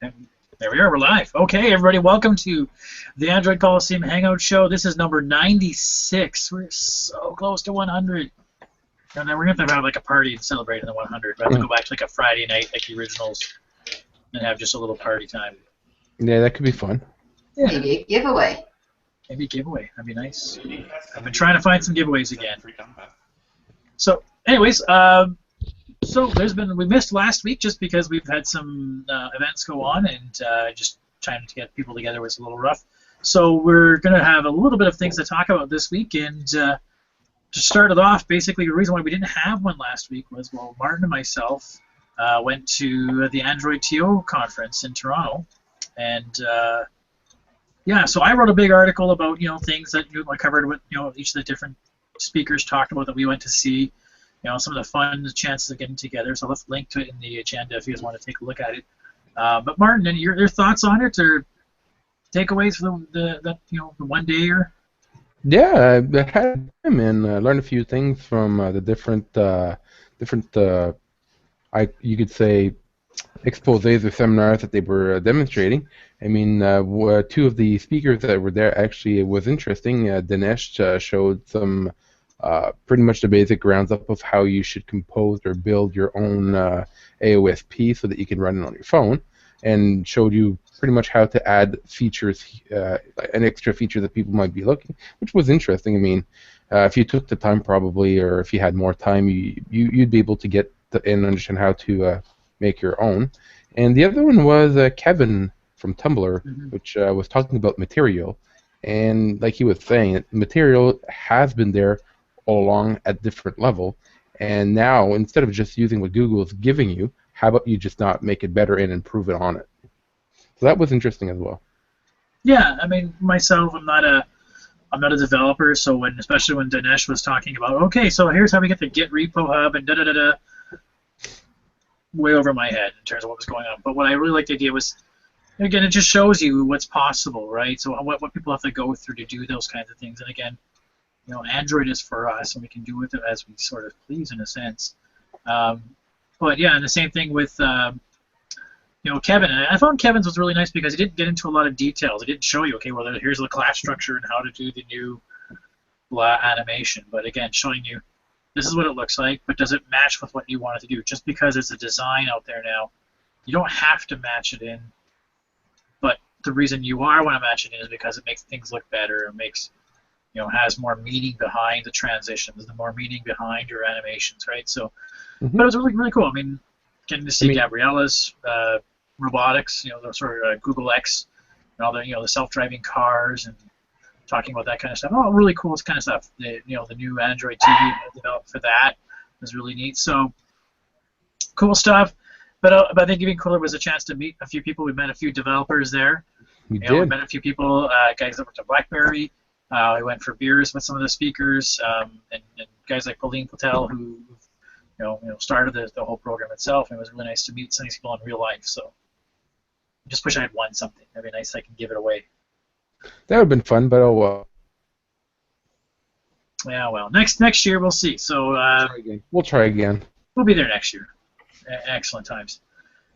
And there we are, we're live. Okay, everybody, welcome to the Android Coliseum Hangout Show. This is number 96. We're so close to 100. And then we're going to have like a party and celebrate in the 100. We're going to go back to like a Friday night, like the originals, and have just a little party time. Yeah, that could be fun. Yeah. Maybe a giveaway. Maybe a giveaway. That'd be nice. I've been trying to find some giveaways again. So, anyways, so we missed last week just because we've had some events go on, and just trying to get people together was a little rough. So we're going to have a little bit of things to talk about this week, and to start it off, basically the reason why we didn't have one last week was, well, Martin and myself went to the Android TO conference in Toronto, and yeah, so I wrote a big article about things that I covered with each of the different speakers talked about that we went to see. Some of the fun chances of getting together. So let's link to it in the agenda if you guys want to take a look at it. But Martin, any your thoughts on it or takeaways for the one day or? Yeah, I had time and learned a few things from the different you could say exposés or seminars that they were demonstrating. I mean, two of the speakers that were there actually was interesting. Dinesh showed some pretty much the basic grounds up of how you should compose or build your own AOSP so that you can run it on your phone, and showed you pretty much how to add features, an extra feature that people might be looking, which was interesting. I mean, if you took the time probably, or if you had more time, you'd be able to get and understand how to make your own. And the other one was Kevin from Tumblr, which was talking about material. And like he was saying, material has been there all along at different level. And now, instead of just using what Google is giving you, how about you just not make it better and improve it on it? So that was interesting as well. Yeah, I mean, myself, I'm not a developer, so especially when Dinesh was talking about, okay, so here's how we get the Git repo hub and da-da-da-da, way over my head in terms of what was going on. But what I really liked the idea was, again, it just shows you what's possible, right? So what people have to go through to do those kinds of things. And again, Android is for us, and we can do with it as we sort of please in a sense. But yeah, and the same thing with Kevin. And I found Kevin's was really nice because he didn't get into a lot of details. He didn't show you, okay, well, here's the class structure and how to do the new animation. But again, showing you this is what it looks like, but does it match with what you want it to do? Just because it's a design out there now, you don't have to match it in. But the reason you want to match it in is because it makes things look better. It makes has more meaning behind the transitions, the more meaning behind your animations, right? So, but it was really, really cool. I mean, getting to see Gabriella's robotics, the sort of Google X, and all the the self-driving cars, and talking about that kind of stuff. Oh, really cool kind of stuff. The new Android TV developed for that was really neat. So, cool stuff. But I think even cooler was a chance to meet a few people. We met a few developers there. We met a few people, guys that worked at BlackBerry. We went for beers with some of the speakers, and guys like Pauline Patel, who started the whole program itself. And it was really nice to meet some of these people in real life. So I just wish I had won something. That'd be nice. I can give it away. That would have been fun, but oh well. Yeah, well, next year we'll see. So we'll try again. We'll be there next year. Excellent times.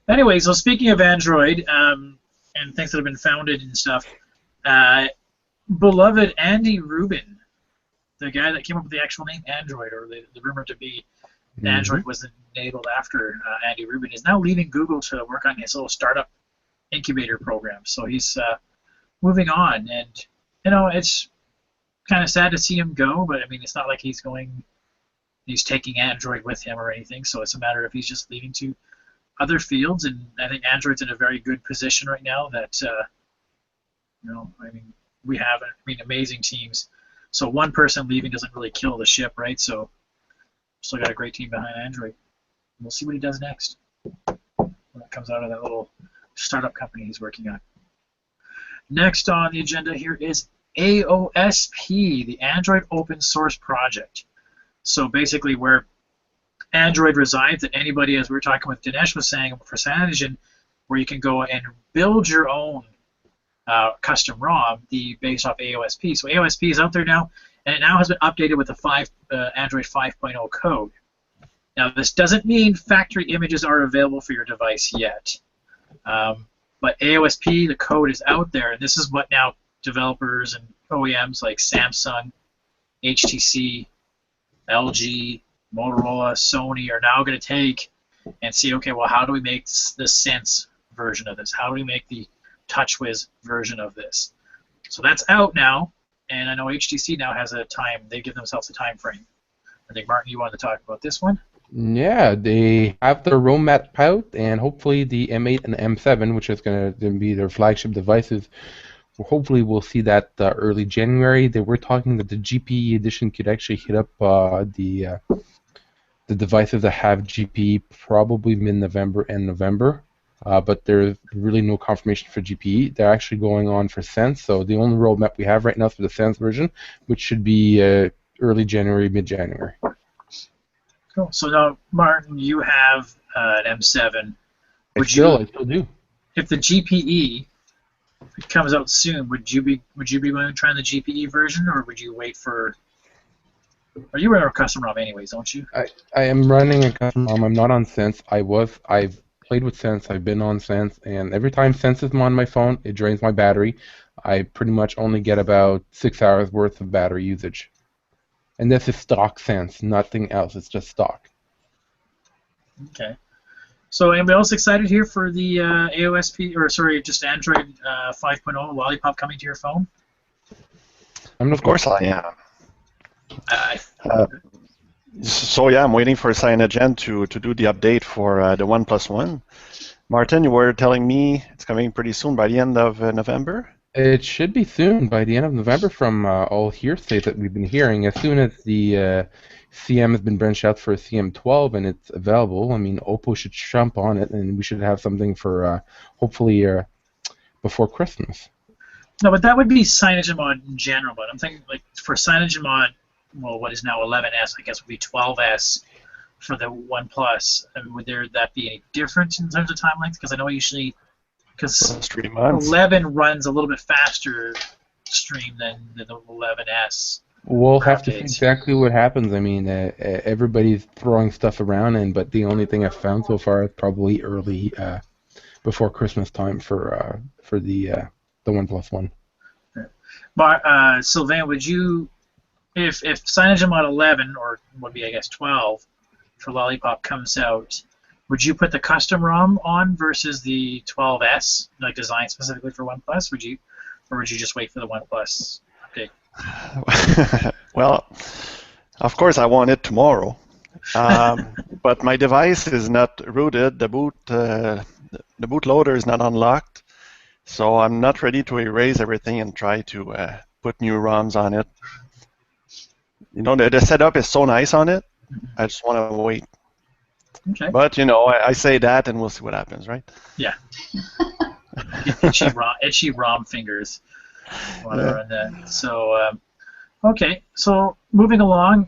Anyway, so speaking of Android and things that have been founded and stuff. Beloved Andy Rubin, the guy that came up with the actual name Android, or the rumor to be Android was enabled after Andy Rubin, is now leaving Google to work on his little startup incubator program. So he's moving on, and it's kind of sad to see him go, but I mean, it's not like he's taking Android with him or anything. So it's a matter of he's just leaving to other fields, and I think Android's in a very good position right now. That I mean. We have, amazing teams. So one person leaving doesn't really kill the ship, right? So still got a great team behind Android. We'll see what he does next when it comes out of that little startup company he's working on. Next on the agenda here is AOSP, the Android Open Source Project. So basically where Android resides, that anybody, as we were talking with Dinesh was saying for Cyanogen, where you can go and build your own custom ROM based off AOSP. So AOSP is out there now, and it now has been updated with the Android 5.0 code. Now, this doesn't mean factory images are available for your device yet. But AOSP, the code is out there, and this is what now developers and OEMs like Samsung, HTC, LG, Motorola, Sony are now going to take and see, okay, well, how do we make the Sense version of this? How do we make the TouchWiz version of this? So that's out now, and I know HTC now has a time. They give themselves a time frame. I think, Martin, you wanted to talk about this one? Yeah, they have their roadmap out, and hopefully the M8 and M7, which is going to be their flagship devices, hopefully we'll see that early January. They were talking that the GPE edition could actually hit up the devices that have GPE probably mid-November and November, but there's really no confirmation for GPE. They're actually going on for Sense, so the only roadmap we have right now is for the Sense version, which should be early January, mid-January. Cool. So now, Martin, you have an M7. I still do. If the GPE comes out soon, would you be willing to try the GPE version, or would you wait for? Or you run a custom ROM anyways, don't you? I am running a custom ROM. I'm not on Sense. I've played with Sense. I've been on Sense, and every time Sense is on my phone, it drains my battery. I pretty much only get about 6 hours worth of battery usage. And this is stock Sense, nothing else. It's just stock. Okay. So anybody else excited here for the AOSP, or sorry, just Android 5.0 Lollipop coming to your phone? Of course I am. So yeah, I'm waiting for CyanogenMed to do the update for the OnePlus One. Martin, you were telling me it's coming pretty soon, by the end of November? It should be soon, by the end of November, from all hearsay that we've been hearing. As soon as the CM has been branched out for a CM12 and it's available, I mean, Oppo should jump on it, and we should have something for hopefully before Christmas. No, but that would be CyanogenMod in general. But I'm thinking, like, for CyanogenMod, well, what is now 11S, I guess would be 12S for the OnePlus. I mean, would that be any difference in terms of time length? Because I know usually, because 11 runs a little bit faster stream than the 11S. We'll have to see exactly what happens. I mean, everybody's throwing stuff around, but the only thing I've found so far is probably early before Christmas time for the OnePlus One. But Sylvain, would you, if CyanogenMod 11 or would be I guess 12 for Lollipop comes out, would you put the custom ROM on versus the 12S, like designed specifically for OnePlus? Or would you just wait for the OnePlus update? Well, of course I want it tomorrow, but my device is not rooted. The bootloader is not unlocked, so I'm not ready to erase everything and try to put new ROMs on it. You know, the setup is so nice on it. I just want to wait. Okay. But you know, I say that, and we'll see what happens, right? Yeah. itchy ROM fingers. Whatever on that. So, okay. So moving along,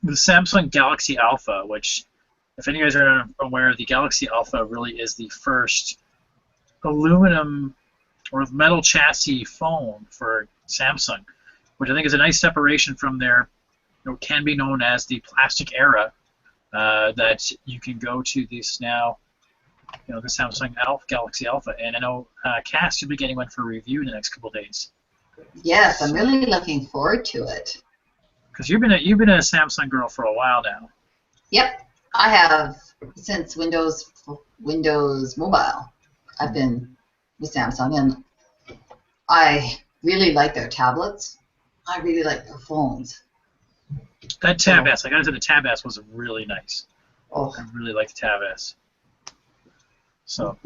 the Samsung Galaxy Alpha, which, if any of you guys are aware, the Galaxy Alpha really is the first aluminum or metal chassis phone for Samsung, which I think is a nice separation from their, can be known as the plastic era, that you can go to this now, the Samsung Galaxy Alpha. And I know, Cass, you'll be getting one for review in the next couple of days. Yes, I'm really looking forward to it. Because you've been a Samsung girl for a while now. Yep, I have since Windows Mobile. I've been with Samsung, and I really like their tablets. I really like their phones. That Tab S, I got to say the Tab S was really nice. Oh. I really like the Tab S. So,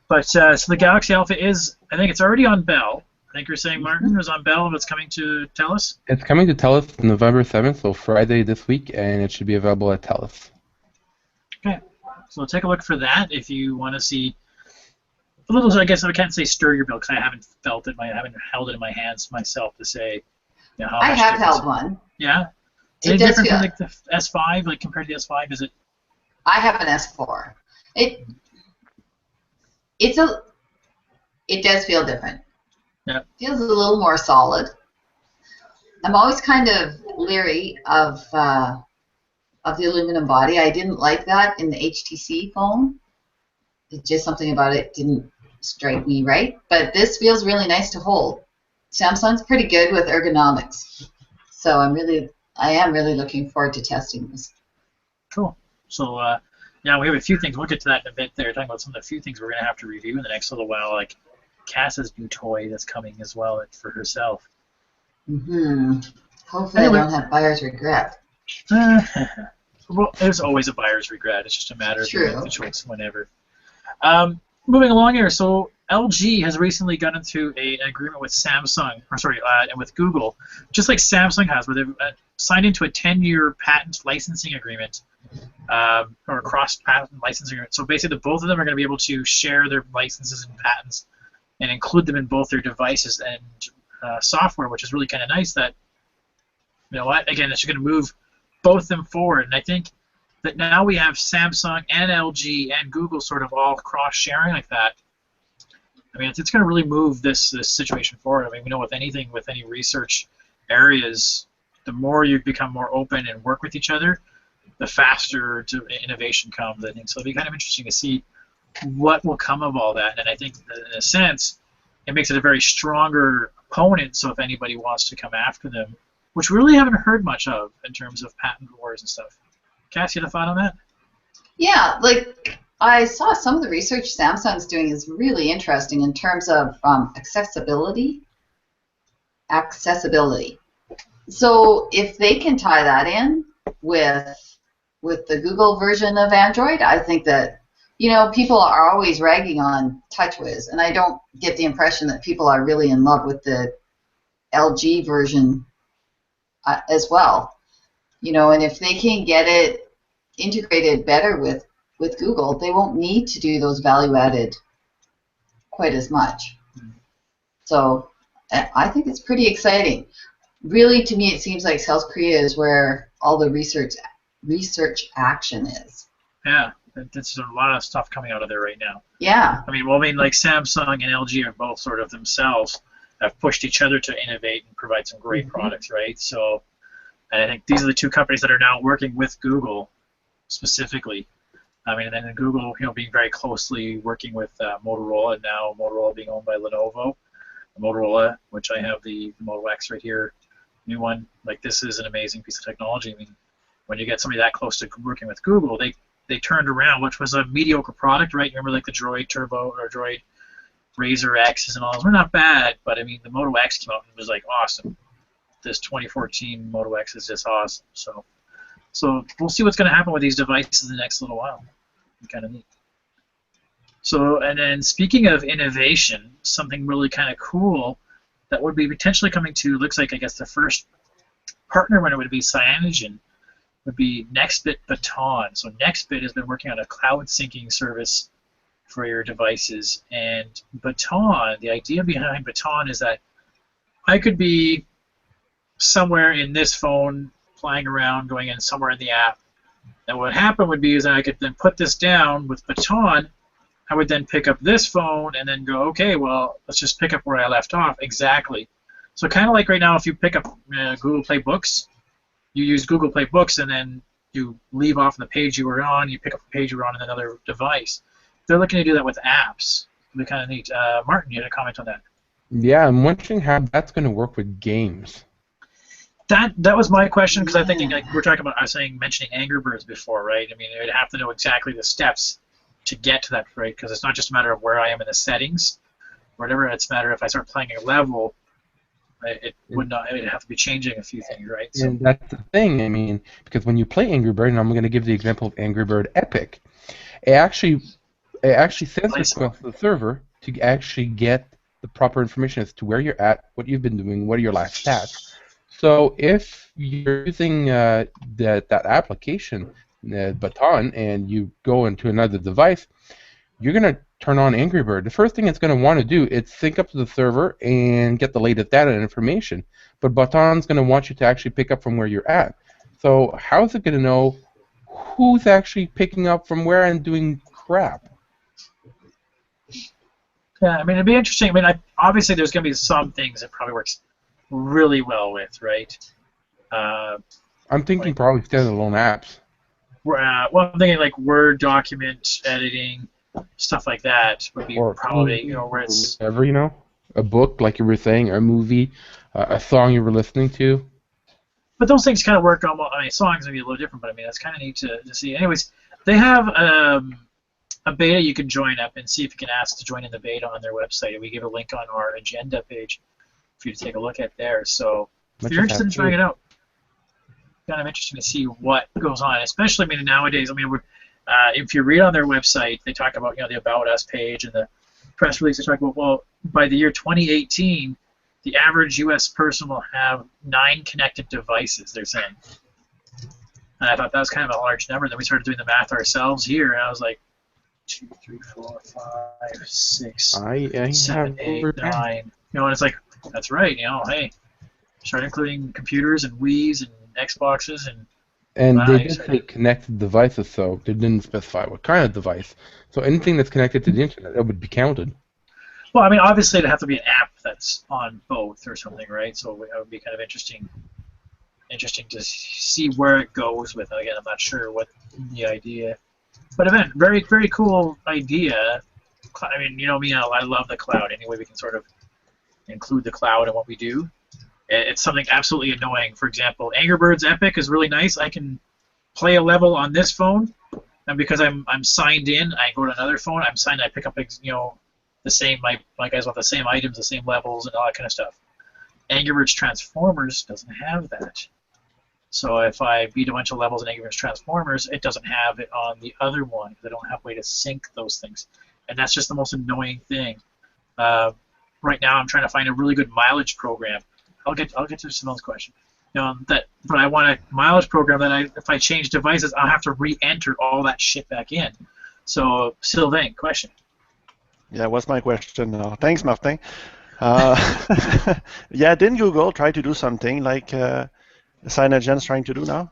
but so the Galaxy Alpha is, I think it's already on Bell. I think you're saying, Martin, is on Bell, but it's coming to TELUS? It's coming to TELUS November 7th, so Friday this week, and it should be available at TELUS. Okay, so take a look for that if you want to see a little. I guess I can't say stir your bill because I haven't felt it. I haven't held it in my hands myself to say. How much I have difference. held one. Yeah. Is It it does different feel. from like the S5, like compared to the S5? Is it? I have an S4. It does feel different. Yeah. It feels a little more solid. I'm always kind of leery of the aluminum body. I didn't like that in the HTC phone. It's just something about it didn't strike me right, but this feels really nice to hold. Samsung's pretty good with ergonomics, so I am really looking forward to testing this. Cool. So, yeah, we have a few things. We'll get to that in a bit there, talking about some of the few things we're going to have to review in the next little while, like Cass's new toy that's coming as well for herself. Hopefully I don't have buyer's regret. Well, there's always a buyer's regret. It's just a matter of making the choice whenever. Moving along here, so LG has recently got into an agreement with Samsung, and with Google, just like Samsung has, where they've signed into a 10-year patent licensing agreement, or cross-patent licensing agreement. So basically, both of them are going to be able to share their licenses and patents and include them in both their devices and software, which is really kind of nice. That, you know what? Again, it's going to move both of them forward, and I think that now we have Samsung and LG and Google sort of all cross-sharing like that. I mean, it's going to really move this situation forward. I mean, we know with anything, with any research areas, the more you become more open and work with each other, the faster innovation comes. I think so. It'll be kind of interesting to see what will come of all that. And I think, in a sense, it makes it a very stronger opponent. So if anybody wants to come after them, which we really haven't heard much of in terms of patent wars and stuff. Cass, you had a thought on that? Yeah, like I saw some of the research Samsung's doing is really interesting in terms of accessibility. So if they can tie that in with the Google version of Android, I think that, you know, people are always ragging on TouchWiz, and I don't get the impression that people are really in love with the LG version as well. You know, and if they can get it integrated better with Google, they won't need to do those value-added quite as much. So I think it's pretty exciting. Really, to me, it seems like South Korea is where all the research action is. Yeah, there's a lot of stuff coming out of there right now. Yeah. I mean, like Samsung and LG are both sort of themselves have pushed each other to innovate and provide some great products, right? So, and I think these are the two companies that are now working with Google specifically. I mean, and then Google, you know, being very closely working with Motorola, and now Motorola being owned by Lenovo. Motorola, which I have the Moto X right here, new one. Like, this is an amazing piece of technology. I mean, when you get somebody that close to working with Google, they turned around, which was a mediocre product, right? You remember like the Droid Turbo or Droid Razr X's and all those were not bad, but I mean, the Moto X came out and was like awesome. This 2014 Moto X is just awesome. So we'll see what's going to happen with these devices in the next little while. Kind of neat. So, and then speaking of innovation, something really kind of cool that would be potentially coming to, looks like, I guess, the first partner when it would be Cyanogen would be Nextbit Baton. So Nextbit has been working on a cloud syncing service for your devices. And Baton, the idea behind Baton is that I could be somewhere in this phone, flying around, going in somewhere in the app. And what happened would be is that I could then put this down with Baton. I would then pick up this phone and then go, okay, well, let's just pick up where I left off. Exactly. So kind of like right now, if you pick up Google Play Books, you use Google Play Books and then you leave off the page you were on, you pick up the page you were on another device. They're looking to do that with apps. It'll be kind of neat. Martin, you had a comment on that? Yeah, I'm wondering how that's going to work with games. That was my question, because I think like we're talking about, I was mentioning Angry Birds before, right? I mean, you'd have to know exactly the steps to get to that, right? Because it's not just a matter of where I am in the settings, or whatever. It's a matter if I start playing a level, it would have to be changing a few things, right? So, and that's the thing. I mean, because when you play Angry Bird, and I'm going to give the example of Angry Bird Epic, it actually sends across the server to actually get the proper information as to where you're at, what you've been doing, what are your last stats. So if you're using that application, Baton, and you go into another device, you're going to turn on Angry Bird. The first thing it's going to want to do is sync up to the server and get the latest data and information. But Baton's going to want you to actually pick up from where you're at. So how is it going to know who's actually picking up from where and doing crap? Yeah, I mean, it'd be interesting. I mean, obviously there's going to be some things that probably works really well with, right? I'm thinking like, probably standalone apps. Well, I'm thinking like Word document editing, stuff like that would be Or probably, where it's... whatever, a book, like you were saying, or a movie, a song you were listening to. But those things kind of work almost. I mean, songs may be a little different, but I mean, that's kind of neat to see. Anyways, they have a beta you can join up and see if you can ask to join in the beta on their website. And we give a link on our agenda page for you to take a look at there. So if you're interested in trying it out, kind of interesting to see what goes on, especially, I mean, nowadays. I mean, if you read on their website, they talk about, the About Us page and the press release. They talk about, well, by the year 2018, the average U.S. person will have 9 connected devices, they're saying. And I thought that was kind of a large number. Then we started doing the math ourselves here, and I was like, 2, 3, 4, 5, 6, 7, 8, 9. And it's like, that's right, hey, start including computers and Wii's and Xboxes And they did say connected devices, so they didn't specify what kind of device. So anything that's connected to the internet, it would be counted. Well, I mean, obviously it'd have to be an app that's on both or something, right? So it would be kind of interesting to see where it goes with it. Again, I'm not sure what the idea. But again, very, very cool idea. I mean, me, I love the cloud. Any way we can sort of include the cloud in what we do. It's something absolutely annoying. For example, Angry Birds Epic is really nice. I can play a level on this phone, and because I'm signed in, I go to another phone. I'm signed. I pick up the same. My guys want the same items, the same levels, and all that kind of stuff. Angry Birds Transformers doesn't have that. So if I beat a bunch of levels in Angry Birds Transformers, it doesn't have it on the other one. They don't have a way to sync those things, and that's just the most annoying thing. Right now, I'm trying to find a really good mileage program. I'll get to Simone's question. But I want a mileage program that if I change devices, I'll have to re-enter all that shit back in. So, Sylvain, question. Yeah, what's my question? Thanks, Martin. Yeah, didn't Google try to do something like Cyanogen's trying to do now?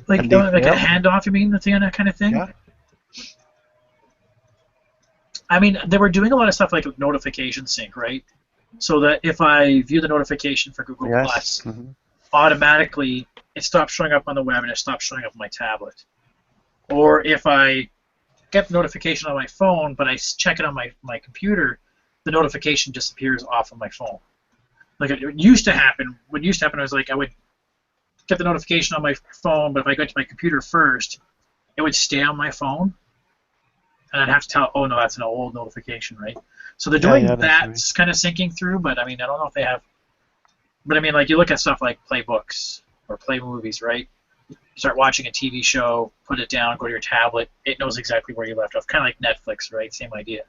Like a handoff, you mean, that kind of thing? Yeah. I mean, they were doing a lot of stuff like notification sync, right? So that if I view the notification for Google Plus, automatically it stops showing up on the web and it stops showing up on my tablet. Or if I get the notification on my phone, but I check it on my computer, the notification disappears off of my phone. Like it used to happen. What used to happen was like I would get the notification on my phone, but if I got to my computer first, it would stay on my phone, and I'd have to tell, oh no, that's an old notification, right? So they're doing that's kind of syncing through, but I mean, I don't know if they have. But I mean, like you look at stuff like play books or play movies, right? You start watching a TV show, put it down, go to your tablet. It knows exactly where you left off, kind of like Netflix, right? Same idea.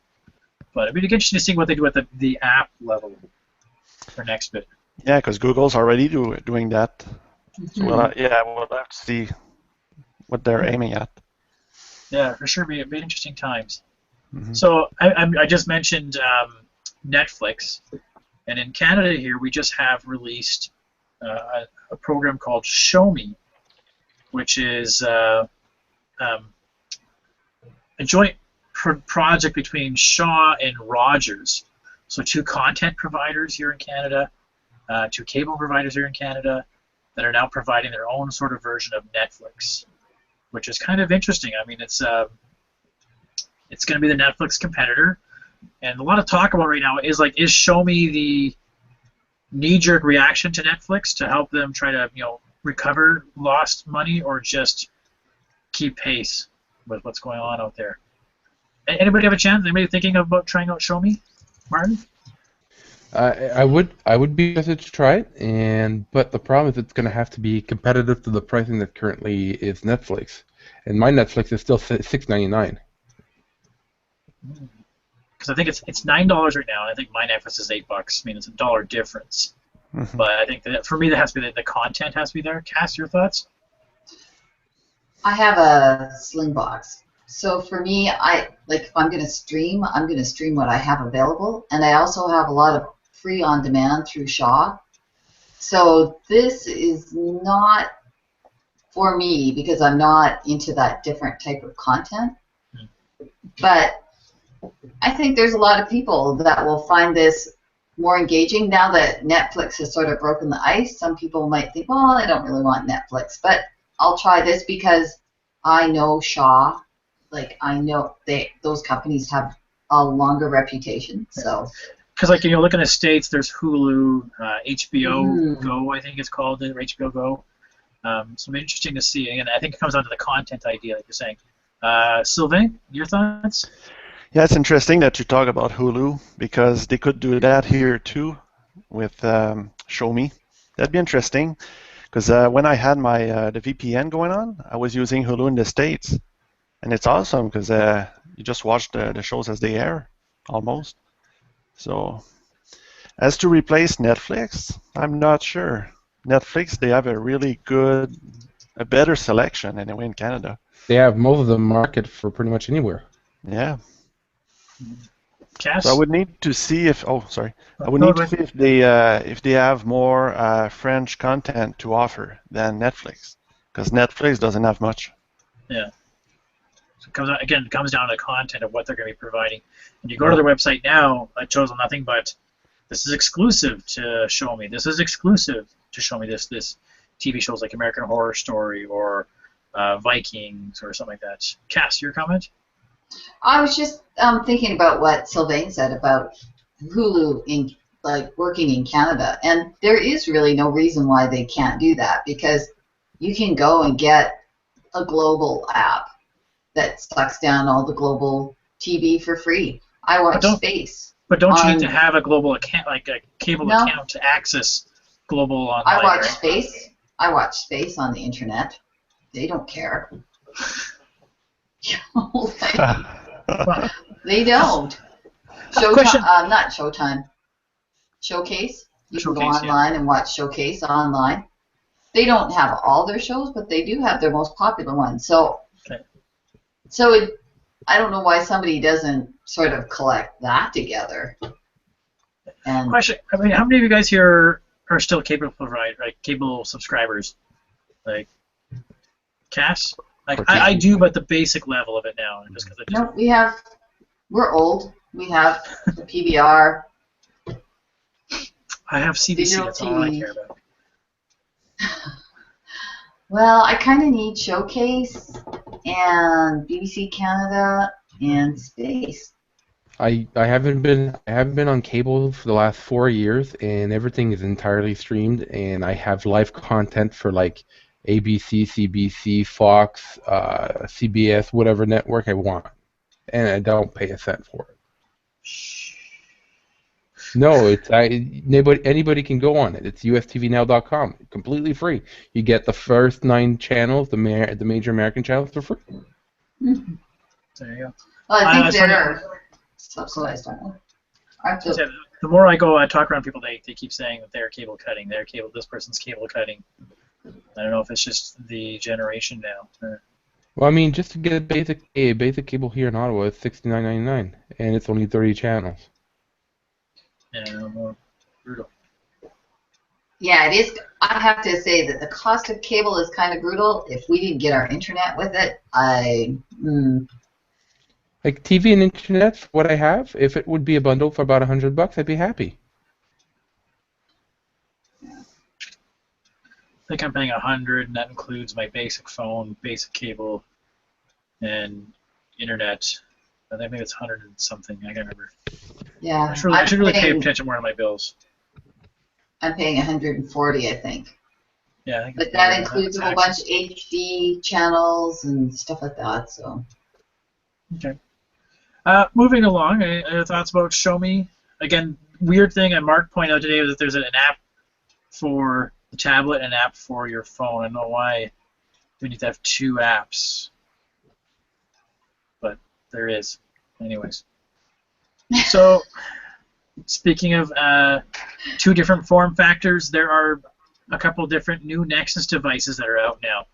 But it'd be interesting to see what they do at the app level for next bit. Yeah, because Google's already doing that. So we'll have to see what they're aiming at. Yeah, for sure, be interesting times. So I just mentioned Netflix, and in Canada here we just have released a program called Show Me, which is a joint project between Shaw and Rogers. So 2 content providers here in Canada, 2 cable providers here in Canada that are now providing their own sort of version of Netflix, which is kind of interesting. I mean, it's going to be the Netflix competitor, and a lot of talk about right now is Show Me the knee-jerk reaction to Netflix to help them try to recover lost money, or just keep pace with what's going on out there. Anybody have a chance? Anybody thinking about trying out Show Me? Martin? I would be interested to try it, but the problem is it's going to have to be competitive to the pricing that currently is Netflix, and my Netflix is still $6.99. Because I think it's $9 right now, and I think my Netflix is $8. I mean, it's a $1 difference. But I think that for me, that has to be the content has to be there. Cass, your thoughts? I have a Sling box. So for me, if I'm going to stream, I'm going to stream what I have available, and I also have a lot of free on demand through Shaw. So this is not for me because I'm not into that different type of content. But I think there's a lot of people that will find this more engaging now that Netflix has sort of broken the ice. Some people might think, well, I don't really want Netflix, but I'll try this because I know Shaw like I know those companies have a longer reputation. So because like look in the States, there's Hulu, HBO Mm. Go, I think it's called, or HBO Go. So it'll be interesting to see. And I think it comes down to the content idea, like you're saying. Sylvain, your thoughts? Yeah, it's interesting that you talk about Hulu because they could do that here too with Show Me. That'd be interesting because when I had my the VPN going on, I was using Hulu in the States, and it's awesome because you just watch the shows as they air, almost. So, as to replace Netflix, I'm not sure. Netflix, they have a better selection anyway in Canada. They have most of the market for pretty much anywhere. Yeah. Cass? So I would need to see if. Oh, sorry. I would No, need go to see if they have more French content to offer than Netflix, because Netflix doesn't have much. Yeah. So it comes down to the content of what they're going to be providing. When you go to their website now, it shows nothing but this is exclusive to Show Me. This is exclusive to Show Me. This TV shows like American Horror Story or Vikings or something like that. Cass, your comment? I was just thinking about what Sylvain said about Hulu working in Canada, and there is really no reason why they can't do that because you can go and get a global app that sucks down all the global TV for free. I watch Space. But don't you need to have a global account, like a cable account, to access global online? I watch right? Space. I watch Space on the internet. They don't care. They don't. Showtime, not Showtime. Showcase. You can go online and watch Showcase online. They don't have all their shows, but they do have their most popular ones. So, I don't know why somebody doesn't sort of collect that together. And Question: I mean, how many of you guys here are still cable cable subscribers? Like, Cass? Like, I do, but the basic level of it now. Just no, we're old. We have the PBR. I have CBC. That's all I care about. Well, I kind of need Showcase and BBC Canada and Space. I haven't been on cable for the last 4 years, and everything is entirely streamed. And I have live content for like ABC, CBC, Fox, CBS, whatever network I want, and I don't pay a cent for it. No, anybody can go on it. It's ustvnow.com, completely free. You get the first 9 channels, the major American channels, for free. Mm-hmm. There you go. Well, I think they're subsidized, aren't they? The more I go, I talk around people. They keep saying that they're cable cutting. This person's cable cutting. I don't know if it's just the generation now. Well, I mean, just to get a basic cable here in Ottawa is $69.99, and it's only 30 channels. Yeah, more brutal. Yeah, it is. I have to say that the cost of cable is kind of brutal. If we didn't get our internet with it, Like TV and internet, for what I have, if it would be a bundle for about $100, I'd be happy. I think I'm paying $100, and that includes my basic phone, basic cable, and internet. I think it's $100 and something. I can't remember. Yeah, I should really pay attention more to my bills. I'm paying $140, I think. Yeah, I think. But that includes a whole bunch of HD channels and stuff like that. So. Okay. Moving along, any thoughts about Show Me? Again, weird thing, and Mark pointed out today, was that there's an app for the tablet and an app for your phone. I don't know why we need to have 2 apps, but there is. Anyways. So, speaking of 2 different form factors, there are a couple different new Nexus devices that are out now.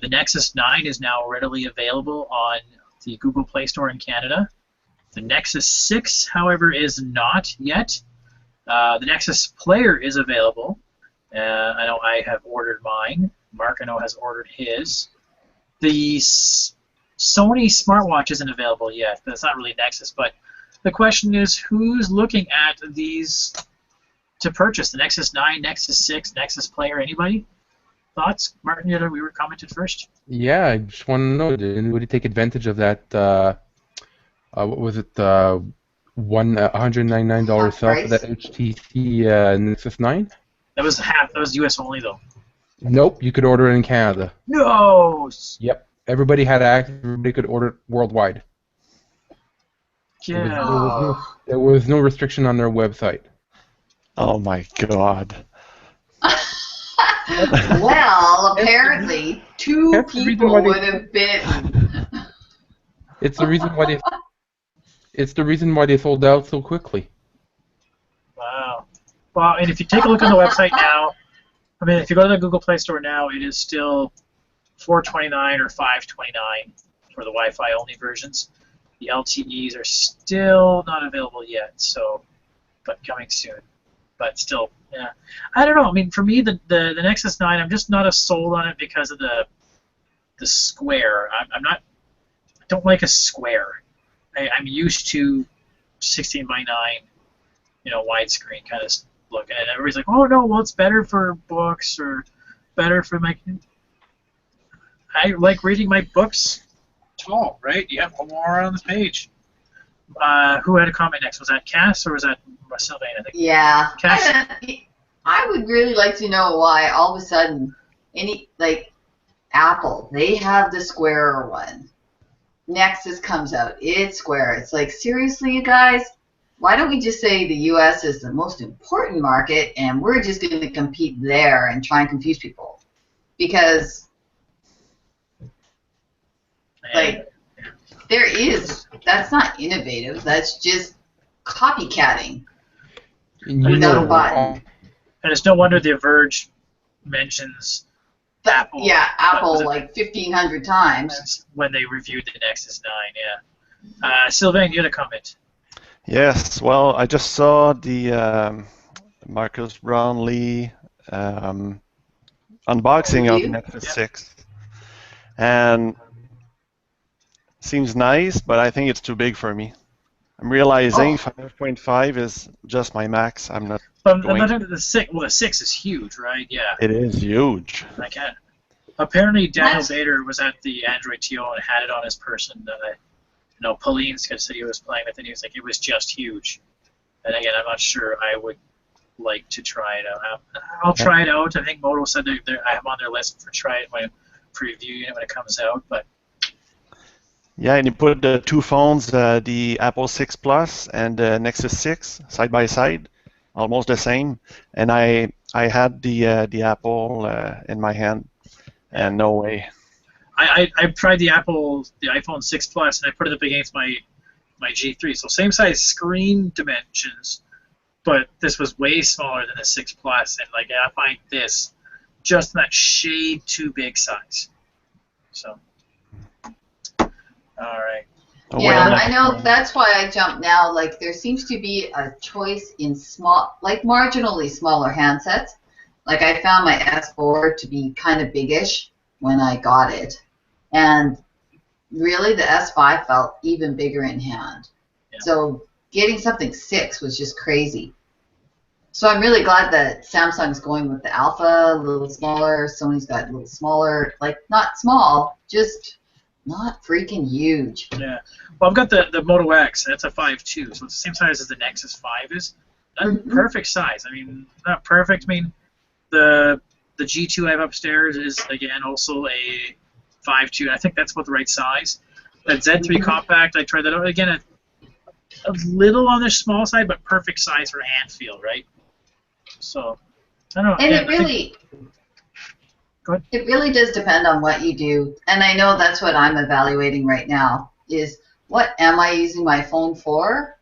The Nexus 9 is now readily available on the Google Play Store in Canada. The Nexus 6, however, is not yet. The Nexus Player is available. I know I have ordered mine. Mark, I know, has ordered his. The Sony smartwatch isn't available yet. That's not really Nexus, but the question is, who's looking at these to purchase? The Nexus 9, Nexus 6, Nexus Player, anybody? thoughts, Martin? We were commented first. Yeah, I just want to know, did anybody take advantage of that? What was it? $199 Half sell for that price? HTC Nexus 9? That was half. That was U.S. only though. Nope, you could order it in Canada. No. Yep, everybody had access. Everybody could order it worldwide. Yeah. There was no restriction on their website. Oh my God. Well, apparently, two That's the reason people why they- would have been. It's the reason why they. It's the reason why they sold out so quickly. Wow. Well, and if you take a look on the website now, I mean, if you go to the Google Play Store now, it is still $429 or $529 for the Wi-Fi only versions. The LTEs are still not available yet, so, but coming soon. But still, yeah. I don't know. I mean, for me, the Nexus 9, I'm just not as sold on it because of the square. I'm not. I don't like a square. I'm used to 16 by 9, widescreen kind of look, and everybody's like, oh no, well it's better for books or better for my. I like reading my books tall, right? You have more on this page. Who had a comment next? Was that Cass or was that Sylvain? I think. Yeah. Cass. I would really like to know why all of a sudden, Apple, they have the square one. Nexus comes out, it's square. It's like, seriously, you guys? Why don't we just say the U.S. is the most important market and we're just going to compete there and try and confuse people? Because, that's not innovative. That's just copycatting. Without a button. And it's no wonder The Verge mentions Apple. Yeah, Apple like 1,500 times. When they reviewed the Nexus 9, yeah. Sylvain, you had a comment. Yes, well, I just saw the Marcus Brownlee unboxing of Nexus 6. And seems nice, but I think it's too big for me. I'm realizing 5.5 is just my max. I'm not going. The 6. Well, the 6 is huge, right? Yeah. It is huge. Apparently, Daniel Bader was at the Android TO and had it on his person. Pauline said he was playing with it, and he was like, it was just huge. And again, I'm not sure I would like to try it out. I'll try it out. I think Moto said I have on their list for reviewing it when it comes out, but. Yeah, and you put the two phones, the Apple 6 Plus and the Nexus 6, side by side, almost the same. And I had the Apple in my hand, and no way. I tried the iPhone 6 Plus, and I put it up against my G3. So same size screen dimensions, but this was way smaller than the 6 Plus, and I find this just that shade too big size. So. All right. Yeah, I know. That's why I jumped now. There seems to be a choice in marginally smaller handsets. I found my S4 to be kind of biggish when I got it, and really the S5 felt even bigger in hand. Yeah. So getting something 6 was just crazy. So I'm really glad that Samsung's going with the Alpha, a little smaller. Sony's got a little smaller, not small, just not freaking huge. Yeah. Well, I've got the Moto X. That's a 5.2, so it's the same size as the Nexus 5 is. That's perfect size. I mean, not perfect. I mean, the G2 I have upstairs is, again, also a 5.2. I think that's about the right size. That Z3 Compact, I tried that out. Again, a little on the small side, but perfect size for hand feel, right? So, I don't know. And it really does depend on what you do. And I know that's what I'm evaluating right now, is what am I using my phone for?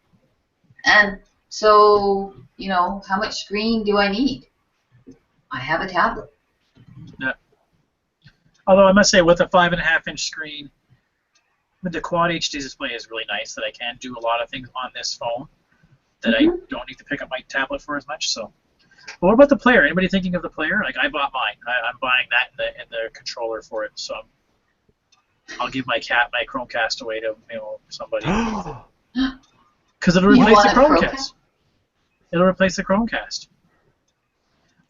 And so, how much screen do I need? I have a tablet. Yeah. Although I must say, with a 5.5-inch screen, the Quad HD display is really nice, that I can do a lot of things on this phone that I don't need to pick up my tablet for as much. So, but what about the player? Anybody thinking of the player? I bought mine. I'm buying that and the controller for it. So I'll give my Chromecast away to somebody. Because it'll replace the Chromecast. It'll replace the Chromecast.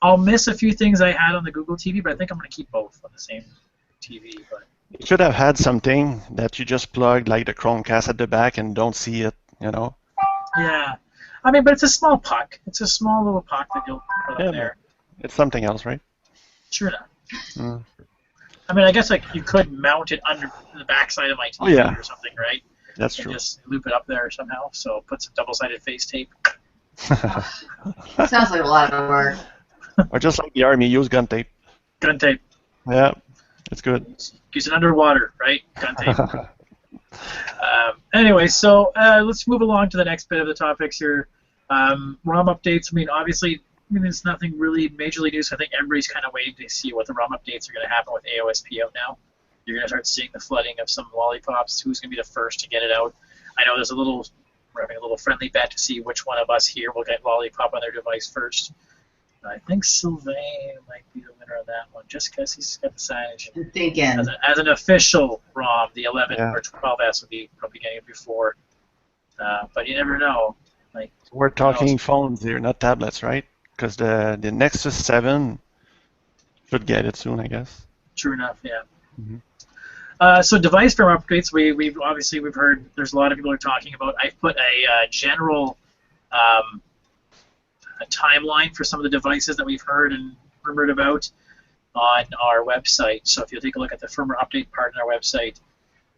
I'll miss a few things I had on the Google TV, but I think I'm going to keep both on the same TV. But You should have had something that you just plugged, like the Chromecast at the back, and don't see it, you know? yeah, I mean, but it's a small puck. It's a small little puck that you'll put Yeah, up there. It's something else, right? Sure enough. Mm. I mean, I guess like you could mount it under the backside of my TV Oh, yeah. or something, right? That's And true. just loop it up there somehow. So put some double-sided face tape. Sounds like a lot of work. Or just like the Army, use gun tape. Gun tape. Yeah, it's good. Use it underwater, right? Gun tape. Anyway, so let's move along to the next bit of the topics here. ROM updates. I mean, obviously, it's nothing really majorly new, so I think everybody's kind of waiting to see what the ROM updates are going to happen with AOSP out now. You're going to start seeing the flooding of some lollipops. Who's going to be the first to get it out? I know we're having a little friendly bet to see which one of us here will get lollipop on their device first. I think Sylvain might be the winner of that one, just because he's got the signage. I'm thinking. As an official ROM, the 11 Yeah. or 12S will be probably getting it before. But you never know. Like, We're talking phones here, not tablets, right? Because the Nexus 7 should get it soon, I guess. true enough, yeah. Mhm. So device firmware updates, we've heard there's a lot of people are talking about. I've put a general a timeline for some of the devices that we've heard and rumored about on our website. So if you'll take a look at the firmware update part on our website,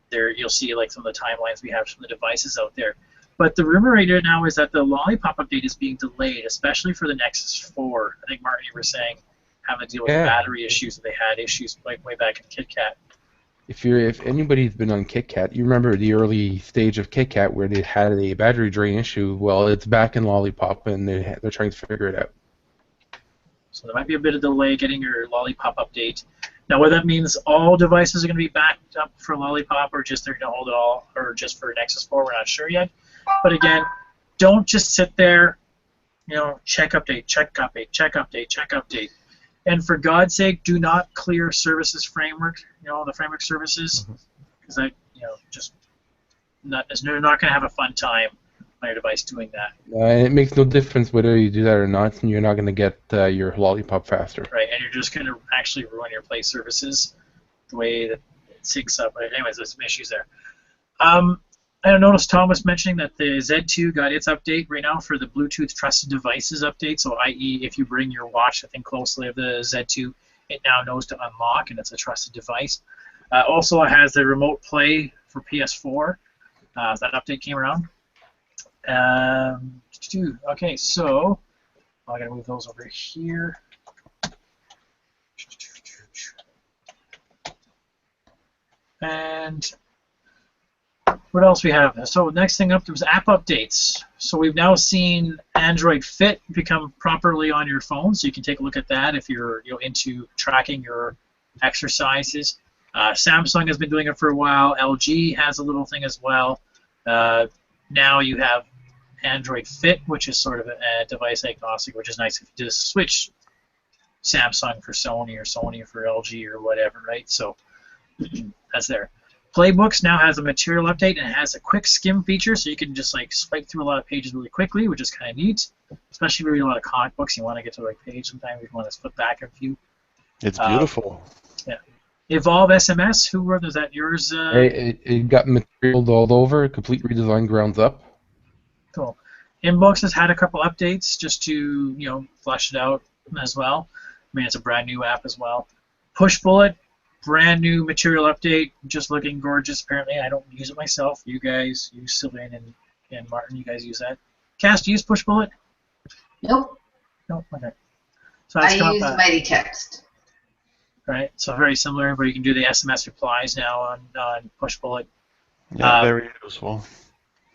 there you'll see like some of the timelines we have from the devices out there. But the rumor right now is that the Lollipop update is being delayed, especially for the Nexus 4. I think, Martin, you were saying having to deal with the battery issues that they had issues like way back in KitKat. If anybody's been on KitKat, you remember the early stage of KitKat where they had a battery drain issue. Well, it's back in Lollipop, and they're trying to figure it out. So there might be a bit of delay getting your Lollipop update. Now, whether that means all devices are going to be backed up for Lollipop, or just they're going to hold it all, or just for Nexus 4, we're not sure yet. But again, don't just sit there, check update, check update, check update, check update. And for God's sake, do not clear services framework, the framework services, because you're not going to have a fun time on your device doing that. And it makes no difference whether you do that or not, and you're not going to get your Lollipop faster. Right, and you're just going to actually ruin your Play services the way that it syncs up. Right? Anyways, there's some issues there. I noticed Tom was mentioning that the Z2 got its update right now for the Bluetooth Trusted Devices update. So, i.e., if you bring your watch, I think closely of the Z2, it now knows to unlock, and it's a trusted device. Also, it has the remote play for PS4. That update came around. Okay, so I'm going to move those over here. And what else we have? So next thing up, there was app updates. So we've now seen Android Fit become properly on your phone, so you can take a look at that if you're into tracking your exercises. Samsung has been doing it for a while. LG has a little thing as well. Now you have Android Fit, which is sort of a device agnostic, which is nice if you just switch Samsung for Sony or Sony for LG or whatever, right? So that's there. Playbooks now has a material update, and it has a quick skim feature, so you can just like swipe through a lot of pages really quickly, which is kind of neat. Especially if you read a lot of comic books, you want to get to the right page. Sometimes you want to flip back a few. It's beautiful. Yeah. Evolve SMS. Who wrote? Was that yours? It got materialed all over, complete redesign, grounds up. Cool. Inbox has had a couple updates just to flesh it out as well. I mean, it's a brand new app as well. Push Bullet. Brand new material update, just looking gorgeous. Apparently, I don't use it myself. You guys use Sylvain and Martin. You guys use that. Cass, do you use Push Bullet? Nope. No. Okay. So I use Mighty Text. Right. So very similar, but you can do the SMS replies now on Push Bullet. Yeah, very useful.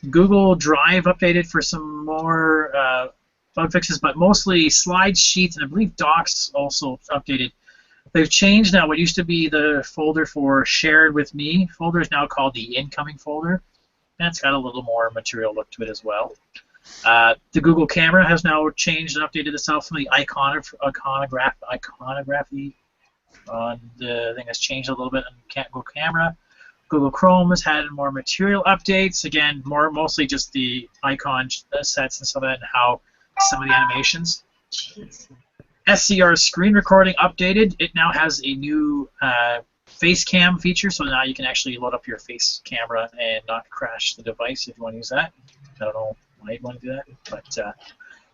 Google Drive updated for some more bug fixes, but mostly slide sheets, and I believe Docs also updated. They've changed now. What used to be the folder for Shared With Me folder is now called the Incoming folder. That's got a little more material look to it as well. The Google Camera has now changed and updated itself. Some of the iconography on the thing has changed a little bit on Google Camera. Google Chrome has had more material updates. Again, mostly just the icon sets and some of that, and how some of the animations. SCR screen recording updated. It now has a new face cam feature, so now you can actually load up your face camera and not crash the device if you want to use that. I don't know why you'd want to do that, but